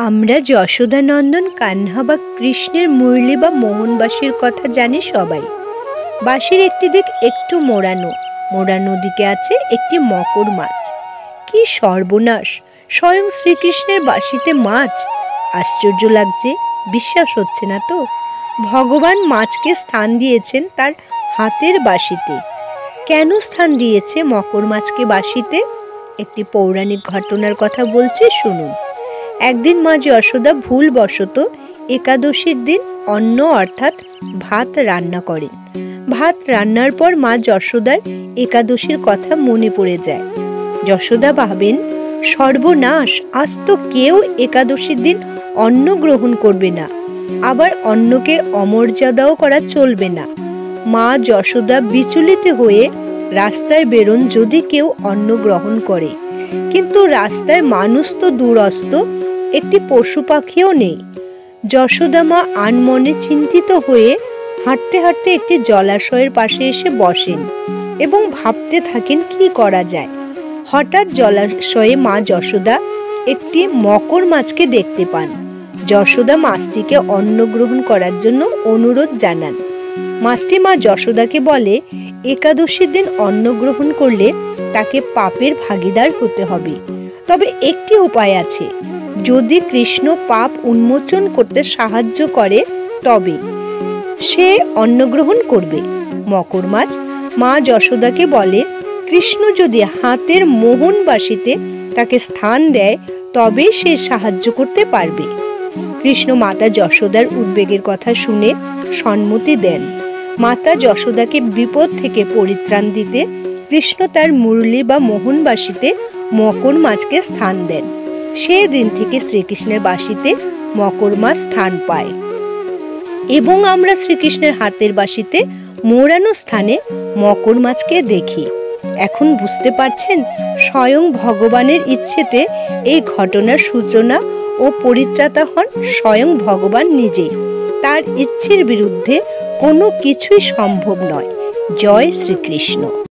আমরা যশোদানন্দন কান্হা বা কৃষ্ণের মুরলী বা মোহনবাসীর কথা জানি সবাই। বাঁশির একটি দিক একটু মোড়ানো, মোড়ানো দিকে আছে একটি মকর মাছ। কি সর্বনাশ! স্বয়ং শ্রীকৃষ্ণের বাঁশিতে মাছ! আশ্চর্য লাগছে, বিশ্বাস হচ্ছে না তো। ভগবান মাছকে স্থান দিয়েছেন তার হাতের বাঁশিতে। কেন স্থান দিয়েছে মকর মাছকে বাঁশিতে? একটি পৌরাণিক ঘটনার কথা বলছি, শুনুন। একদিন মা যশোদা ভুলবশত একাদশীর দিন অন্ন অর্থাৎ ভাত রান্না করেন। ভাত রান্নার পর মা যশোদার একাদশীর কথা মনে পড়ে যায়। যশোদা ভাবেন, সর্বনাশ, আজ তো কেউ একাদশীর দিন অন্ন গ্রহণ করবে না, আবার অন্নকে অমর্যাদাও করা চলবে না। মা যশোদা বিচলিত হয়ে রাস্তায় বেরোন যদি কেউ অন্ন গ্রহণ করে, কিন্তু রাস্তায় মানুষ তো দূরস্থ, একটি পশু পাখিও নেই। যশোদা মা আনমনে চিন্তিত হয়ে হাঁটতে হাঁটতে একটি জলাশয়ের পাশে এসে বসেন এবং ভাবতে থাকেন কি করা যায়। হঠাৎ জলাশয়ে মা যশোদা একটি মকর মাছকে দেখতে পান। যশোদা মাছটিকে অন্ন গ্রহণ করার জন্য অনুরোধ জানান। মাছটি মা যশোদাকে বলে, একাদশীর দিন অন্ন গ্রহণ করলে তাকে পাপের ভাগীদার হতে হবে, তবে একটি উপায় আছে, যদি কৃষ্ণ পাপ উন্মোচন করতে সাহায্য করে তবে সে অন্ন গ্রহণ করবে। মকর মাছ মা যশোদাকে বলে, কৃষ্ণ যদি হাতের মোহন বাঁশিতে তাকে স্থান দেয় তবে সে সাহায্য করতে পারবে। কৃষ্ণ মাতা যশোদার উদ্বেগের কথা শুনে সম্মতি দেন। মাতা যশোদাকে বিপদ থেকে পরিত্রাণ দিতে কৃষ্ণ তার মুরলী বা মোহন বাঁশিতে মকর মাছকে স্থান দেন। সেদিন থেকে শ্রীকৃষ্ণের বাঁশিতে মকর মাছ স্থান পায় এবং আমরা শ্রীকৃষ্ণের হাতের বাঁশিতে মোড়ানো স্থানে মকর মাছকে দেখি। এখন বুঝতে পারছেন, স্বয়ং ভগবানের ইচ্ছেতে এই ঘটনার সূচনা ও পরিত্রাতা হন স্বয়ং ভগবান নিজেই। তার ইচ্ছের বিরুদ্ধে কোনো কিছুই সম্ভব নয়। জয় শ্রীকৃষ্ণ।